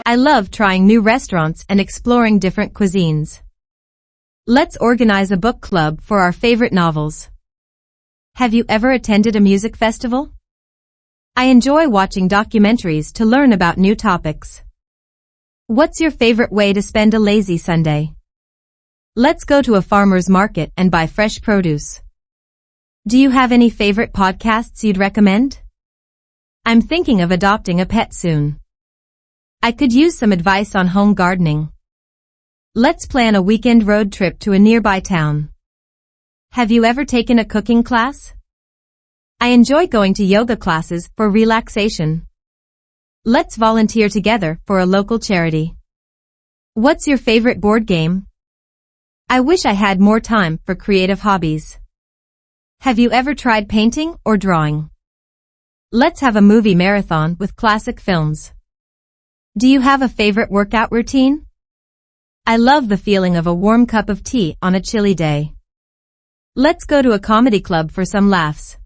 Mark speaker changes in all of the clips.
Speaker 1: I love trying new restaurants and exploring different cuisines. Let's organize a book club for our favorite novels. Have you ever attended a music festival? I enjoy watching documentaries to learn about new topics. What's your favorite way to spend a lazy Sunday? Let's go to a farmer's market and buy fresh produce. Do you have any favorite podcasts you'd recommend? I'm thinking of adopting a pet soon. I could use some advice on home gardening. Let's plan a weekend road trip to a nearby town. Have you ever taken a cooking class? I enjoy going to yoga classes for relaxation. Let's volunteer together for a local charity. What's your favorite board game? I wish I had more time for creative hobbies. Have you ever tried painting or drawing? Let's have a movie marathon with classic films. Do you have a favorite workout routine? I love the feeling of a warm cup of tea on a chilly day. Let's go to a comedy club for some laughs.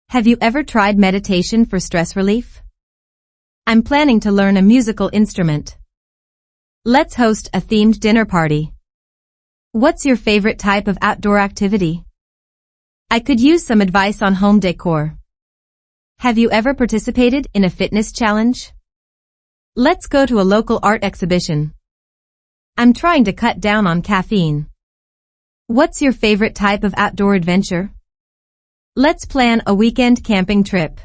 Speaker 1: Have you ever tried meditation for stress relief? I'm planning to learn a musical instrument. Let's host a themed dinner party. What's your favorite type of outdoor activity? I could use some advice on home decor. Have you ever participated in a fitness challenge? Let's go to a local art exhibition. I'm trying to cut down on caffeine. What's your favorite type of outdoor adventure? Let's plan a weekend camping trip.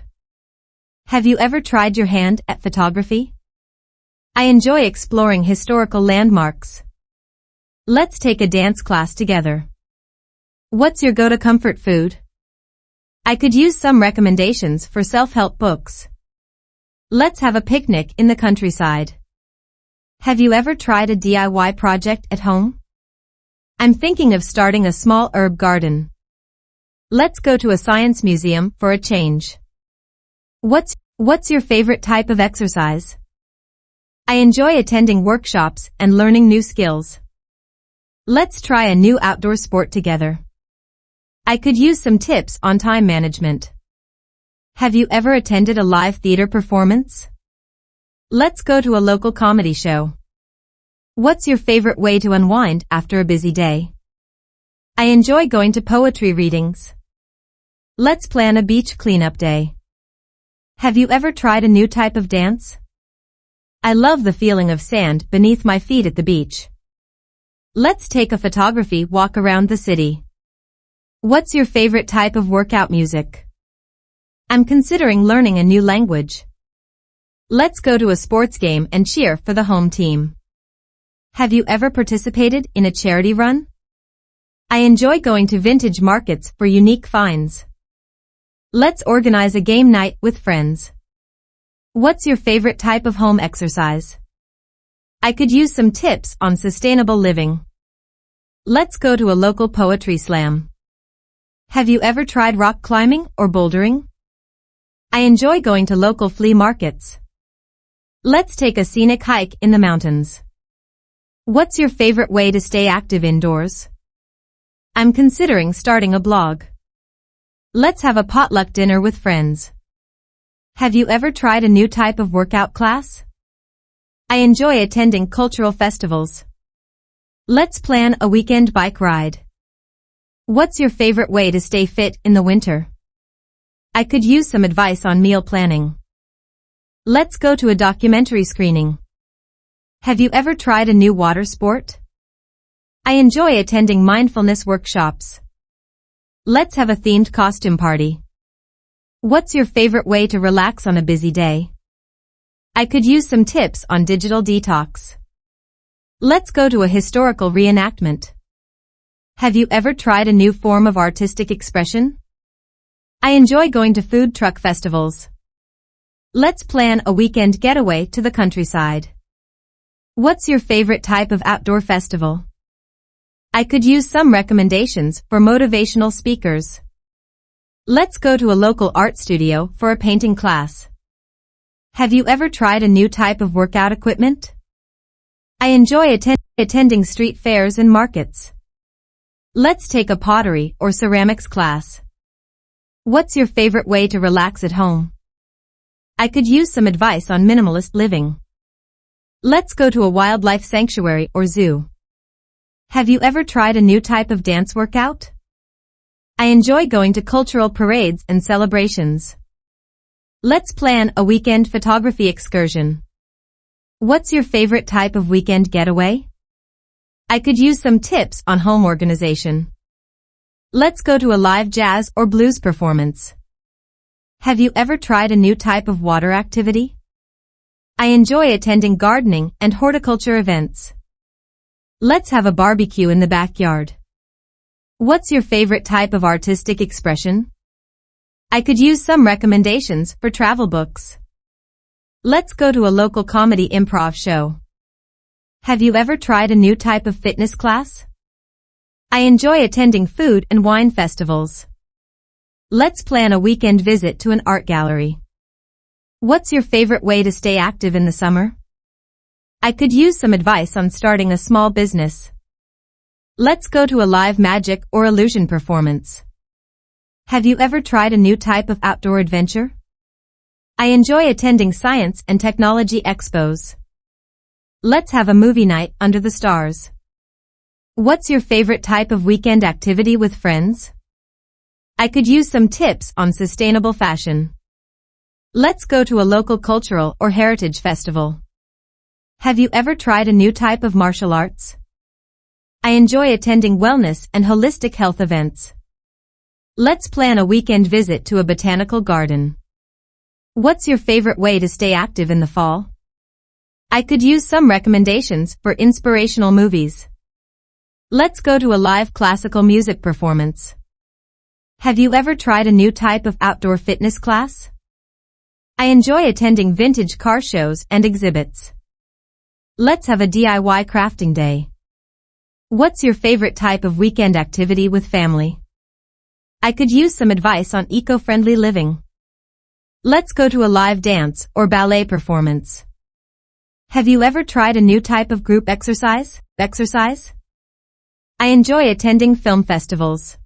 Speaker 1: Have you ever tried your hand at photography? I enjoy exploring historical landmarks. Let's take a dance class together. What's your go-to comfort food? I could use some recommendations for self-help books. Let's have a picnic in the countryside. Have you ever tried a DIY project at home? I'm thinking of starting a small herb garden. Let's go to a science museum for a change. What's your favorite type of exercise? I enjoy attending workshops and learning new skills. Let's try a new outdoor sport together. I could use some tips on time management. Have you ever attended a live theater performance? Let's go to a local comedy show. What's your favorite way to unwind after a busy day? I enjoy going to poetry readings. Let's plan a beach cleanup day. Have you ever tried a new type of dance? I love the feeling of sand beneath my feet at the beach. Let's take a photography walk around the city. What's your favorite type of workout music? I'm considering learning a new language. Let's go to a sports game and cheer for the home team. Have you ever participated in a charity run? I enjoy going to vintage markets for unique finds. Let's organize a game night with friends. What's your favorite type of home exercise? I could use some tips on sustainable living. Let's go to a local poetry slam. Have you ever tried rock climbing or bouldering? I enjoy going to local flea markets. Let's take a scenic hike in the mountains. What's your favorite way to stay active indoors? I'm considering starting a blog. Let's have a potluck dinner with friends. Have you ever tried a new type of workout class? I enjoy attending cultural festivals. Let's plan a weekend bike ride. What's your favorite way to stay fit in the winter? I could use some advice on meal planning. Let's go to a documentary screening. Have you ever tried a new water sport? I enjoy attending mindfulness workshops. Let's have a themed costume party. What's your favorite way to relax on a busy day? I could use some tips on digital detox. Let's go to a historical reenactment. Have you ever tried a new form of artistic expression? I enjoy going to food truck festivals. Let's plan a weekend getaway to the countryside. What's your favorite type of outdoor festival? I could use some recommendations for motivational speakers. Let's go to a local art studio for a painting class. Have you ever tried a new type of workout equipment? I enjoy attending street fairs and markets. Let's take a pottery or ceramics class. What's your favorite way to relax at home? I could use some advice on minimalist living. Let's go to a wildlife sanctuary or zoo. Have you ever tried a new type of dance workout? I enjoy going to cultural parades and celebrations. Let's plan a weekend photography excursion. What's your favorite type of weekend getaway? I could use some tips on home organization. Let's go to a live jazz or blues performance. Have you ever tried a new type of water activity? I enjoy attending gardening and horticulture events. Let's have a barbecue in the backyard. What's your favorite type of artistic expression? I could use some recommendations for travel books. Let's go to a local comedy improv show. Have you ever tried a new type of fitness class? I enjoy attending food and wine festivals. Let's plan a weekend visit to an art gallery. What's your favorite way to stay active in the summer? I could use some advice on starting a small business. Let's go to a live magic or illusion performance. Have you ever tried a new type of outdoor adventure? I enjoy attending science and technology expos. Let's have a movie night under the stars. What's your favorite type of weekend activity with friends? I could use some tips on sustainable fashion. Let's go to a local cultural or heritage festival. Have you ever tried a new type of martial arts? I enjoy attending wellness and holistic health events. Let's plan a weekend visit to a botanical garden. What's your favorite way to stay active in the fall? I could use some recommendations for inspirational movies. Let's go to a live classical music performance. Have you ever tried a new type of outdoor fitness class? I enjoy attending vintage car shows and exhibits. Let's have a DIY crafting day. What's your favorite type of weekend activity with family? I could use some advice on eco-friendly living. Let's go to a live dance or ballet performance. Have you ever tried a new type of group exercise? I enjoy attending film festivals.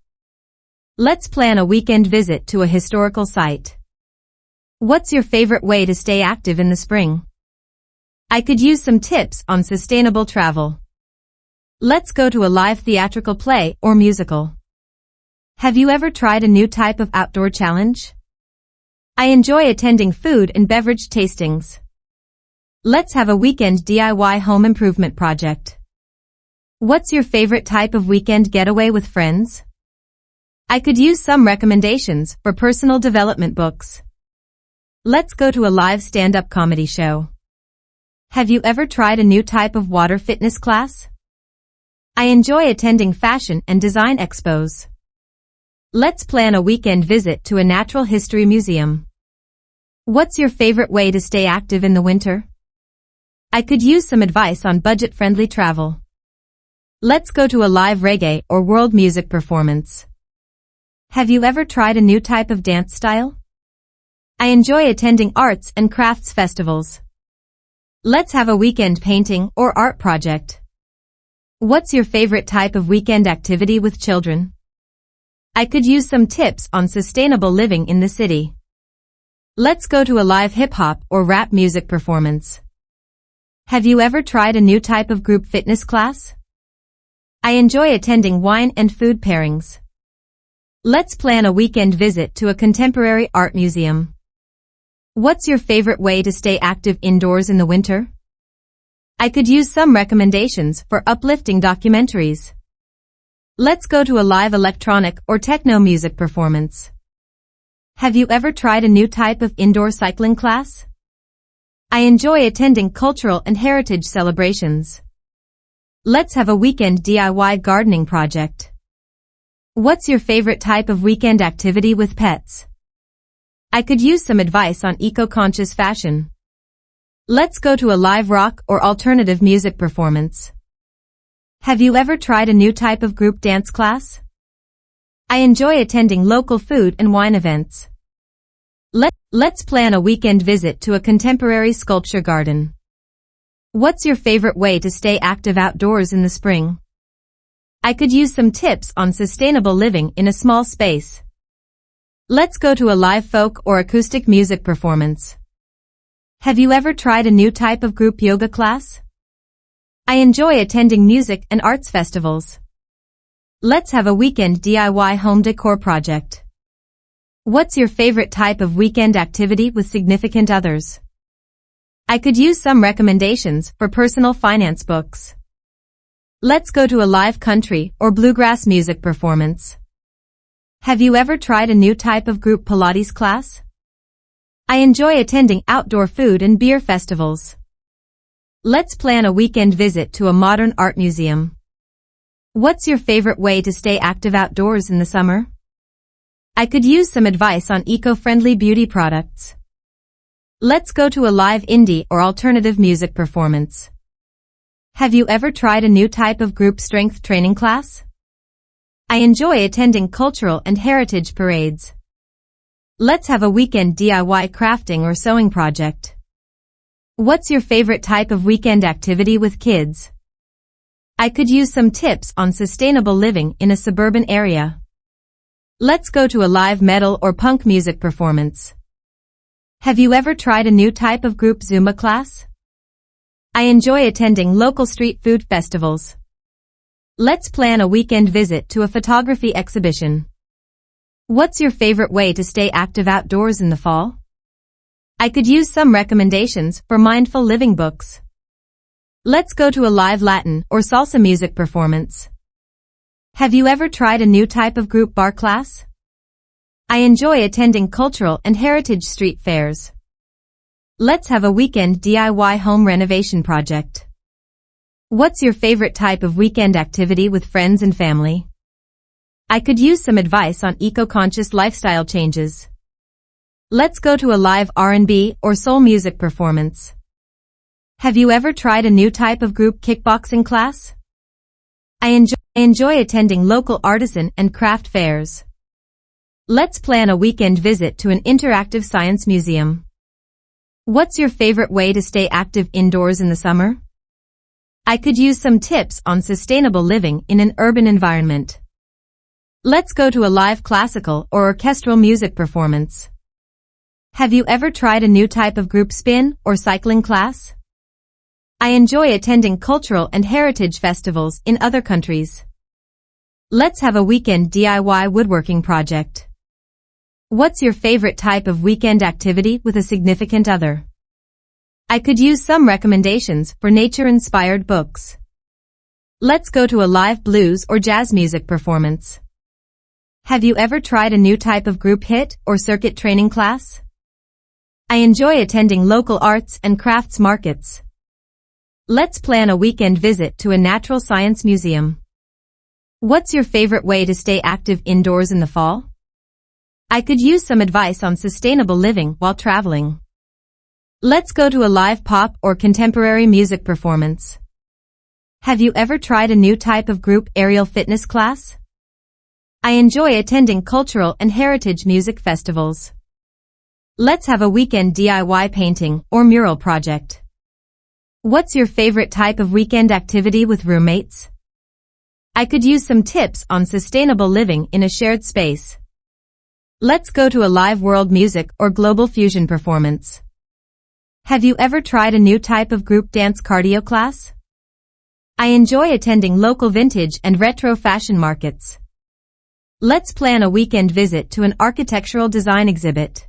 Speaker 1: Let's plan a weekend visit to a historical site. What's your favorite way to stay active in the spring? I could use some tips on sustainable travel. Let's go to a live theatrical play or musical. Have you ever tried a new type of outdoor challenge? I enjoy attending food and beverage tastings. Let's have a weekend DIY home improvement project. What's your favorite type of weekend getaway with friends? I could use some recommendations for personal development books. Let's go to a live stand-up comedy show. Have you ever tried a new type of water fitness class? I enjoy attending fashion and design expos. Let's plan a weekend visit to a natural history museum. What's your favorite way to stay active in the winter? I could use some advice on budget-friendly travel. Let's go to a live reggae or world music performance. Have you ever tried a new type of dance style? I enjoy attending arts and crafts festivals. Let's have a weekend painting or art project. What's your favorite type of weekend activity with children? I could use some tips on sustainable living in the city. Let's go to a live hip-hop or rap music performance. Have you ever tried a new type of group fitness class? I enjoy attending wine and food pairings. Let's plan a weekend visit to a contemporary art museum. What's your favorite way to stay active indoors in the winter? I could use some recommendations for uplifting documentaries. Let's go to a live electronic or techno music performance. Have you ever tried a new type of indoor cycling class? I enjoy attending cultural and heritage celebrations. Let's have a weekend DIY gardening project. What's your favorite type of weekend activity with pets? I could use some advice on eco-conscious fashion. Let's go to a live rock or alternative music performance. Have you ever tried a new type of group dance class? I enjoy attending local food and wine events. Let's plan a weekend visit to a contemporary sculpture garden. What's your favorite way to stay active outdoors in the spring? I could use some tips on sustainable living in a small space. Let's go to a live folk or acoustic music performance. Have you ever tried a new type of group yoga class? I enjoy attending music and arts festivals. Let's have a weekend DIY home decor project. What's your favorite type of weekend activity with significant others? I could use some recommendations for personal finance books. Let's go to a live country or bluegrass music performance. Have you ever tried a new type of group Pilates class? I enjoy attending outdoor food and beer festivals. Let's plan a weekend visit to a modern art museum. What's your favorite way to stay active outdoors in the summer? I could use some advice on eco-friendly beauty products. Let's go to a live indie or alternative music performance. Have you ever tried a new type of group strength training class? I enjoy attending cultural and heritage parades. Let's have a weekend DIY crafting or sewing project. What's your favorite type of weekend activity with kids? I could use some tips on sustainable living in a suburban area. Let's go to a live metal or punk music performance. Have you ever tried a new type of group Zumba class? I enjoy attending local street food festivals. Let's plan a weekend visit to a photography exhibition. What's your favorite way to stay active outdoors in the fall? I could use some recommendations for mindful living books. Let's go to a live Latin or salsa music performance. Have you ever tried a new type of group bar class? I enjoy attending cultural and heritage street fairs. Let's have a weekend DIY home renovation project. What's your favorite type of weekend activity with friends and family? I could use some advice on eco-conscious lifestyle changes. Let's go to a live R&B or soul music performance. Have you ever tried a new type of group kickboxing class? I enjoy attending local artisan and craft fairs. Let's plan a weekend visit to an interactive science museum. What's your favorite way to stay active indoors in the summer? I could use some tips on sustainable living in an urban environment. Let's go to a live classical or orchestral music performance. Have you ever tried a new type of group spin or cycling class? I enjoy attending cultural and heritage festivals in other countries. Let's have a weekend DIY woodworking project. What's your favorite type of weekend activity with a significant other? I could use some recommendations for nature-inspired books. Let's go to a live blues or jazz music performance. Have you ever tried a new type of group HIIT or circuit training class? I enjoy attending local arts and crafts markets. Let's plan a weekend visit to a natural science museum. What's your favorite way to stay active indoors in the fall? I could use some advice on sustainable living while traveling. Let's go to a live pop or contemporary music performance. Have you ever tried a new type of group aerial fitness class? I enjoy attending cultural and heritage music festivals. Let's have a weekend DIY painting or mural project. What's your favorite type of weekend activity with roommates? I could use some tips on sustainable living in a shared space. Let's go to a live world music or global fusion performance. Have you ever tried a new type of group dance cardio class? I enjoy attending local vintage and retro fashion markets. Let's plan a weekend visit to an architectural design exhibit.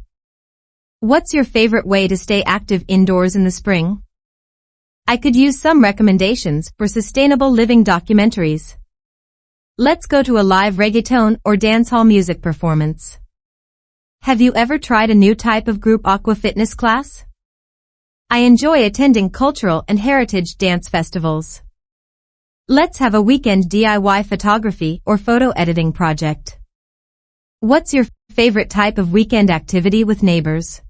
Speaker 1: What's your favorite way to stay active indoors in the spring? I could use some recommendations for sustainable living documentaries. Let's go to a live reggaeton or dancehall music performance. Have you ever tried a new type of group aqua fitness class? I enjoy attending cultural and heritage dance festivals. Let's have a weekend DIY photography or photo editing project. What's your favorite type of weekend activity with neighbors?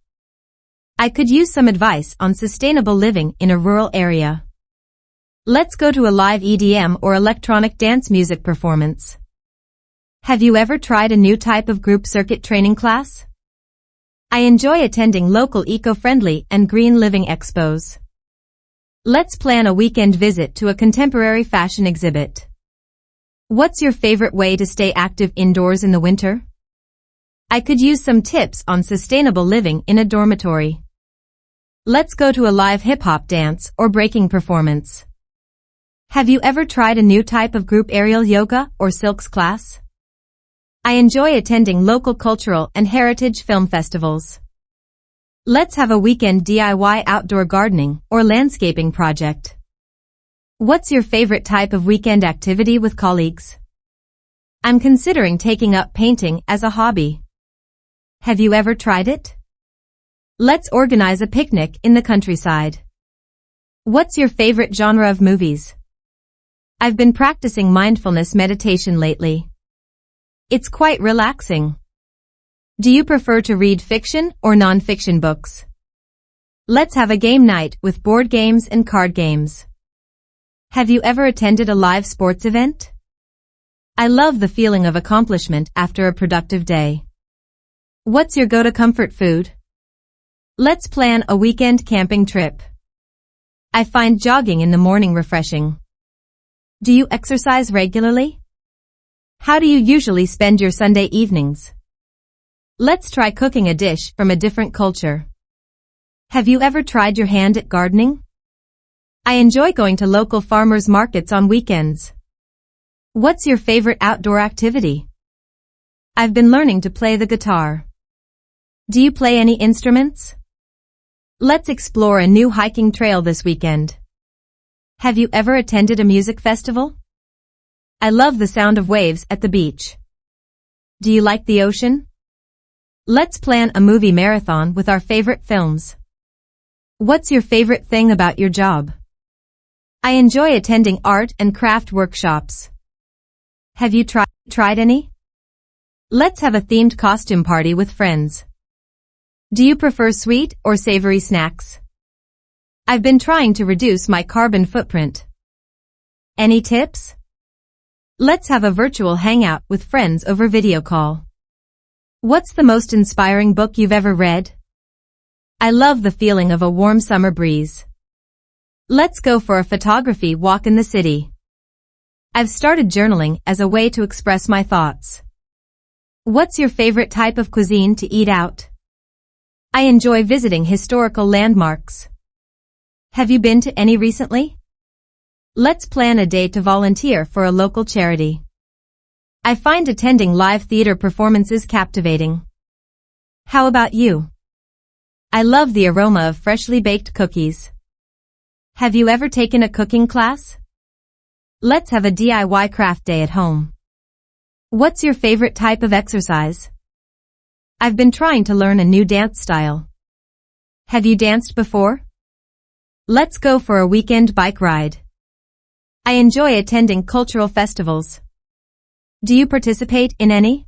Speaker 1: I could use some advice on sustainable living in a rural area. Let's go to a live EDM or electronic dance music performance. Have you ever tried a new type of group circuit training class? I enjoy attending local eco-friendly and green living expos. Let's plan a weekend visit to a contemporary fashion exhibit. What's your favorite way to stay active indoors in the winter? I could use some tips on sustainable living in a dormitory. Let's go to a live hip-hop dance or breaking performance. Have you ever tried a new type of group aerial yoga or silks class? I enjoy attending local cultural and heritage film festivals. Let's have a weekend DIY outdoor gardening or landscaping project. What's your favorite type of weekend activity with colleagues? I'm considering taking up painting as a hobby. Have you ever tried it? Let's organize a picnic in the countryside. What's your favorite genre of movies? I've been practicing mindfulness meditation lately. It's quite relaxing. Do you prefer to read fiction or non-fiction books? Let's have a game night with board games and card games. Have you ever attended a live sports event? I love the feeling of accomplishment after a productive day. What's your go-to comfort food? Let's plan a weekend camping trip. I find jogging in the morning refreshing. Do you exercise regularly? How do you usually spend your Sunday evenings? Let's try cooking a dish from a different culture. Have you ever tried your hand at gardening? I enjoy going to local farmers markets on weekends. What's your favorite outdoor activity? I've been learning to play the guitar. Do you play any instruments? Let's explore a new hiking trail this weekend. Have you ever attended a music festival? I love the sound of waves at the beach. Do you like the ocean? Let's plan a movie marathon with our favorite films. What's your favorite thing about your job? I enjoy attending art and craft workshops. Have you tried any? Let's have a themed costume party with friends. Do you prefer sweet or savory snacks? I've been trying to reduce my carbon footprint. Any tips? Let's have a virtual hangout with friends over video call. What's the most inspiring book you've ever read? I love the feeling of a warm summer breeze. Let's go for a photography walk in the city. I've started journaling as a way to express my thoughts. What's your favorite type of cuisine to eat out? I enjoy visiting historical landmarks. Have you been to any recently? Let's plan a day to volunteer for a local charity. I find attending live theater performances captivating. How about you? I love the aroma of freshly baked cookies. Have you ever taken a cooking class? Let's have a DIY craft day at home. What's your favorite type of exercise? I've been trying to learn a new dance style. Have you danced before? Let's go for a weekend bike ride. I enjoy attending cultural festivals. Do you participate in any?